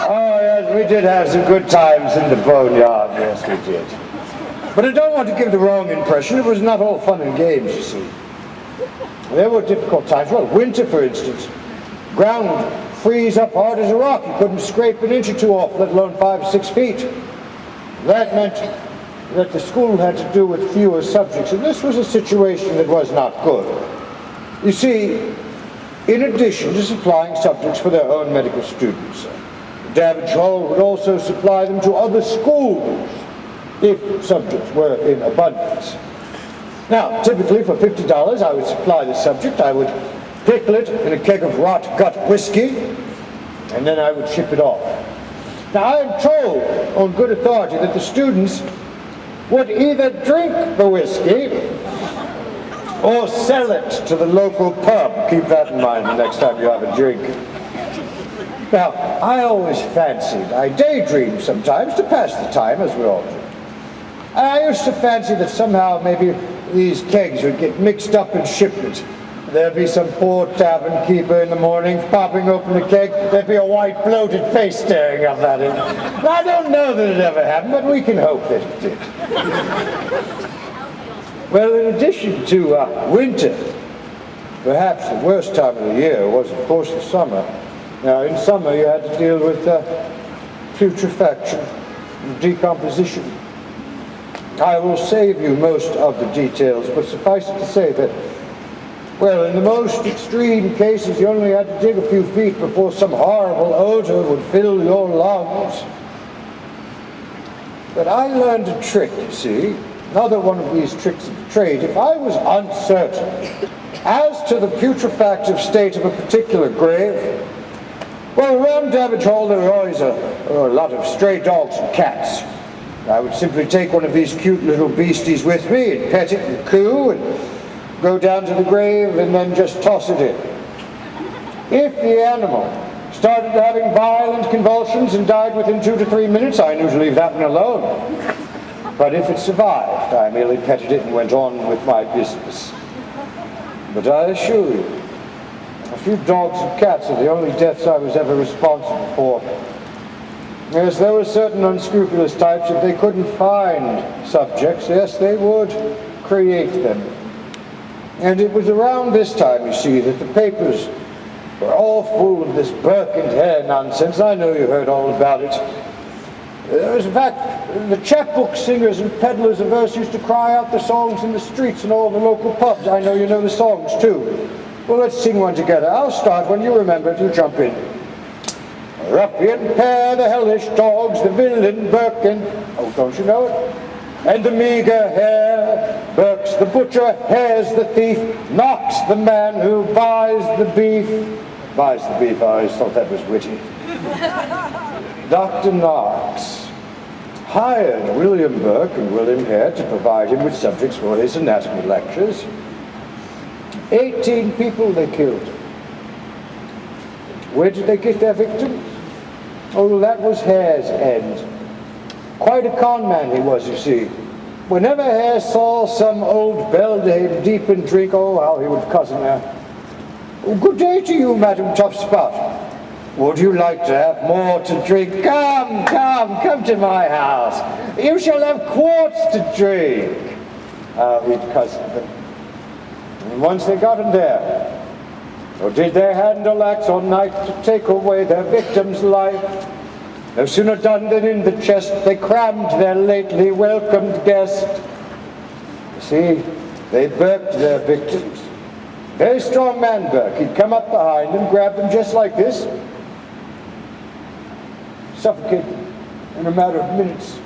Oh, yes, we did have some good times in the boneyard, yes, we did. But I don't want to give the wrong impression. It was not all fun and games, you see. There were difficult times. Well, winter, for instance. Ground would freeze up hard as a rock. You couldn't scrape an inch or two off, let alone 5 or 6 feet. That meant that the school had to do with fewer subjects, and this was a situation that was not good. You see, in addition to supplying subjects for their own medical students, Davidge Hall would also supply them to other schools if subjects were in abundance. Now, typically for $50, I would supply the subject. I would pickle it in a keg of rot gut whiskey, and then I would ship it off. Now, I am told on good authority that the students would either drink the whiskey or sell it to the local pub. Keep that in mind the next time you have a drink. Now, I always fancied, I daydreamed sometimes to pass the time, as we all do. And I used to fancy that somehow maybe these kegs would get mixed up in shipment. There'd be some poor tavern keeper in the morning popping open the keg. There'd be a white bloated face staring up at him. I don't know that it ever happened, but we can hope that it did. Well, in addition to winter, perhaps the worst time of the year was, of course, the summer. Now, in summer, you had to deal with putrefaction and decomposition. I will save you most of the details, but suffice it to say that, well, in the most extreme cases, you only had to dig a few feet before some horrible odor would fill your lungs. But I learned a trick, you see, another one of these tricks of the trade. If I was uncertain as to the putrefactive state of a particular grave, well, around Davidge Hall there were always a lot of stray dogs and cats. I would simply take one of these cute little beasties with me and pet it and coo and go down to the grave and then just toss it in. If the animal started having violent convulsions and died within 2 to 3 minutes, I knew to leave that one alone. But if it survived, I merely petted it and went on with my business. But I assure you, a few dogs and cats are the only deaths I was ever responsible for. Yes, there were certain unscrupulous types, if they couldn't find subjects, yes, they would create them. And it was around this time, you see, that the papers were all full of this Burke and Hare nonsense. I know you heard all about it. In fact, the chapbook singers and peddlers of verse used to cry out the songs in the streets and all the local pubs. I know you know the songs, too. Well, let's sing one together. I'll start. When you remember it, you jump in. Ruffian pair, the hellish dogs, the villain Burke and... Oh, don't you know it? And the meager Hare. Burke's the butcher, Hare's the thief, Knox the man who buys the beef. Buys the beef, I always thought that was witty. Dr. Knox hired William Burke and William Hare to provide him with subjects for his anatomy lectures. 18 people they killed. Where did they get their victims? Oh, that was Hare's end. Quite a con man he was, you see. Whenever Hare saw some old beldame deep in drink, oh, how he would cozen her. Oh, good day to you, Madam Tough Spot. Would you like to have more to drink? Come to my house. You shall have quarts to drink. He'd cozen them. And once they got him there, or did their handle axe or knife to take away their victim's life, no sooner done than in the chest they crammed their lately welcomed guest. You see, they burked their victims. Very strong man, Burke. He'd come up behind them, grab them just like this, suffocate them in a matter of minutes,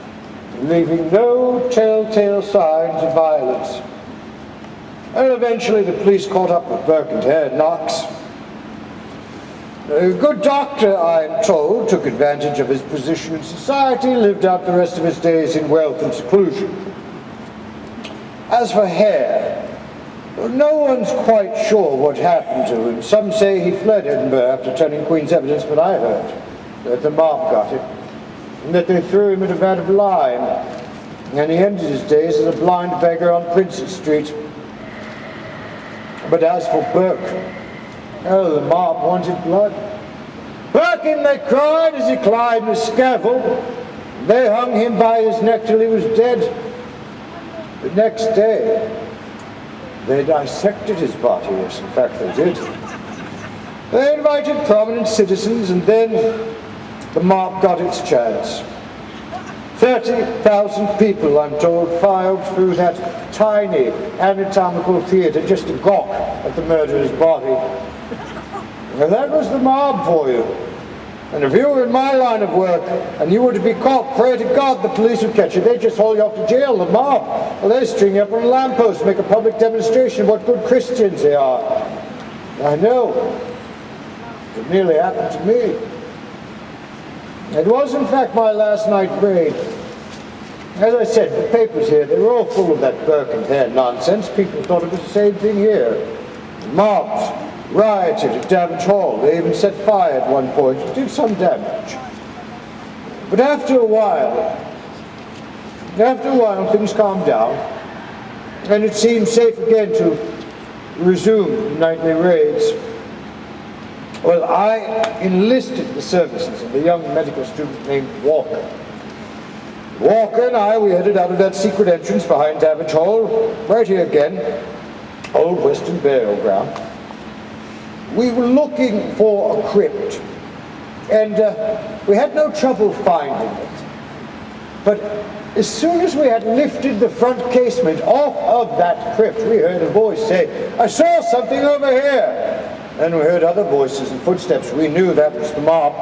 leaving no telltale signs of violence. And eventually the police caught up with Burke and Hare. Knox, a good doctor, I'm told, took advantage of his position in society, lived out the rest of his days in wealth and seclusion. As for Hare, no one's quite sure what happened to him. Some say he fled Edinburgh after turning Queen's evidence, but I heard that the mob got him, and that they threw him in a vat of lime, and he ended his days as a blind beggar on Princes Street. But as for Burke, oh, the mob wanted blood. "Back him," they cried as he climbed the scaffold. They hung him by his neck till he was dead. The next day, they dissected his body. Yes, in fact, they did. They invited prominent citizens, and then the mob got its chance. 30,000 people, I'm told, filed through that tiny anatomical theater just to gawk at the murderer's body. Well, that was the mob for you. And if you were in my line of work and you were to be caught, pray to God the police would catch you. They'd just haul you off to jail, the mob. Well, they'd string you up on a lamppost, make a public demonstration of what good Christians they are. I know. It nearly happened to me. It was, in fact, my last night raid. As I said, the papers here, they were all full of that Burke and Hare nonsense. People thought it was the same thing here. Mobs rioted at Davidge Hall. They even set fire at one point. It did some damage. But after a while, things calmed down, and it seemed safe again to resume nightly raids. Well, I enlisted the services of a young medical student named Walker. Walker and I, we headed out of that secret entrance behind Davidge Hall, right here again, old Westminster Burying Grounds. We were looking for a crypt, and we had no trouble finding it. But as soon as we had lifted the front casement off of that crypt, we heard a voice say, "I saw something over here." Then we heard other voices and footsteps. We knew that was the mob.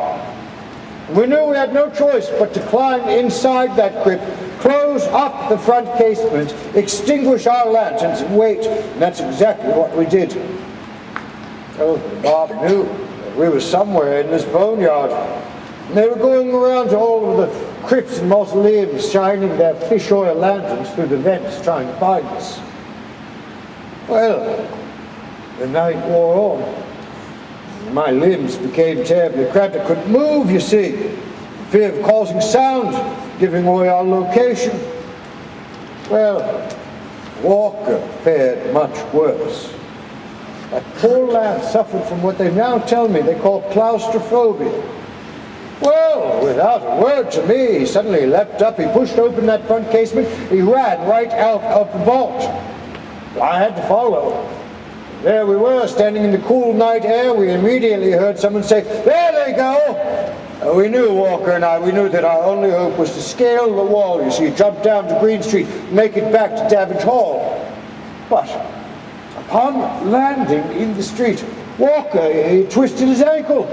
We knew we had no choice but to climb inside that crypt, close up the front casement, extinguish our lanterns, and wait. And that's exactly what we did. Oh, the mob knew that we were somewhere in this boneyard. And they were going around to all of the crypts and mausoleums, shining their fish oil lanterns through the vents, trying to find us. Well, the night wore on. My limbs became terribly cramped. I couldn't move, you see. Fear of causing sound, giving away our location. Well, Walker fared much worse. That poor lad suffered from what they now tell me they call claustrophobia. Well, without a word to me, he suddenly leapt up, he pushed open that front casement, he ran right out of the vault. I had to follow. There we were, standing in the cool night air. We immediately heard someone say, "There they go!" We knew, Walker and I, we knew that our only hope was to scale the wall, you see, jump down to Green Street, make it back to Davidge Hall. But upon landing in the street, Walker, he twisted his ankle.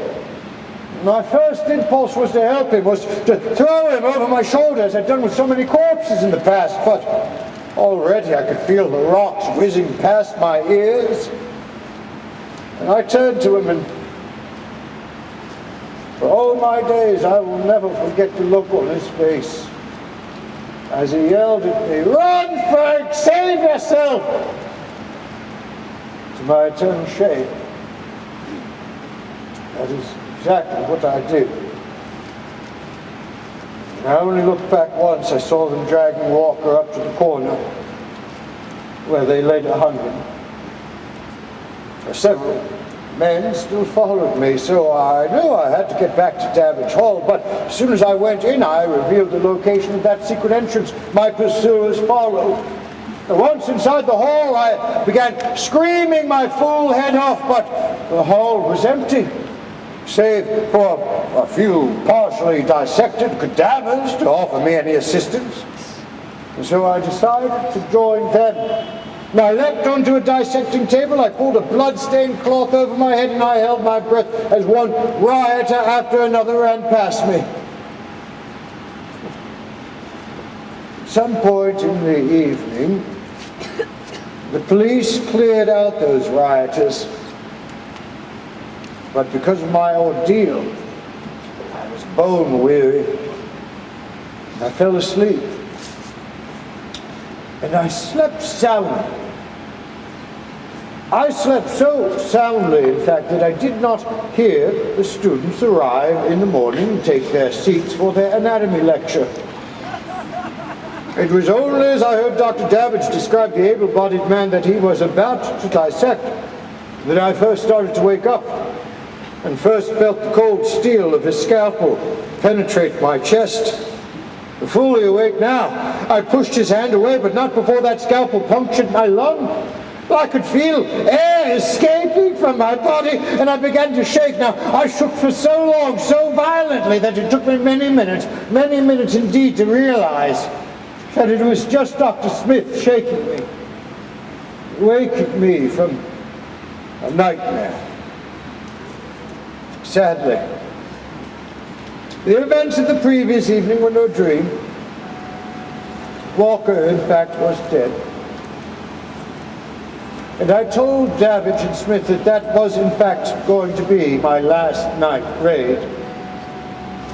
My first impulse was to help him, was to throw him over my shoulder, as I'd done with so many corpses in the past, but already I could feel the rocks whizzing past my ears. And I turned to him, and for all my days I will never forget the look on his face as he yelled at me, "Run, Frank! Save yourself!" To my eternal shame, that is exactly what I did. I only looked back once. I saw them dragging Walker up to the corner where they later hung him. Several men still followed me, so I knew I had to get back to Davidge Hall, but as soon as I went in, I revealed the location of that secret entrance. My pursuers followed. And once inside the hall, I began screaming my fool head off, but the hall was empty, save for a few partially dissected cadavers to offer me any assistance. And so I decided to join them. And I leapt onto a dissecting table, I pulled a blood-stained cloth over my head, and I held my breath as one rioter after another ran past me. At some point in the evening, the police cleared out those rioters. But because of my ordeal, I was bone weary. I fell asleep. And I slept soundly. I slept so soundly, in fact, that I did not hear the students arrive in the morning and take their seats for their anatomy lecture. It was only as I heard Dr. Davidge describe the able-bodied man that he was about to dissect that I first started to wake up. and first felt the cold steel of his scalpel penetrate my chest. Fully awake now, I pushed his hand away, but not before that scalpel punctured my lung. I could feel air escaping from my body, and I began to shake. Now, I shook for so long, so violently, that it took me many minutes indeed, to realize that it was just Dr. Smith shaking me, waking me from a nightmare. Sadly, the events of the previous evening were no dream. Walker, in fact, was dead. And I told Davidge and Smith that that was, in fact, going to be my last night raid.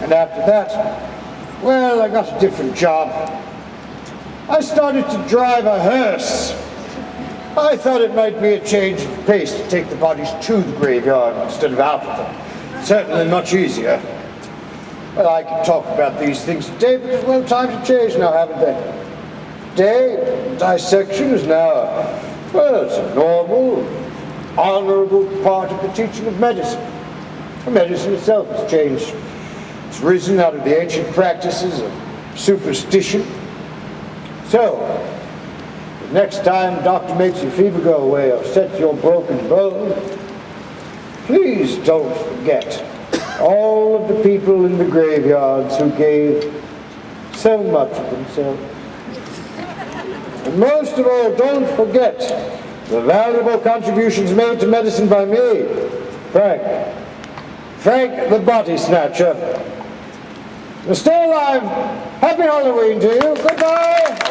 And after that, well, I got a different job. I started to drive a hearse. I thought it might be a change of pace to take the bodies to the graveyard instead of out of them. Certainly much easier. Well, I can talk about these things today because, well, times have changed now, haven't they? Today, dissection is now, well, it's a normal, honorable part of the teaching of medicine. Medicine itself has changed. It's risen out of the ancient practices of superstition. So, the next time the doctor makes your fever go away or sets your broken bone, please don't forget all of the people in the graveyards who gave so much of themselves. And most of all, don't forget the valuable contributions made to medicine by me, Frank the Body Snatcher. Stay alive. Happy Halloween to you. Goodbye.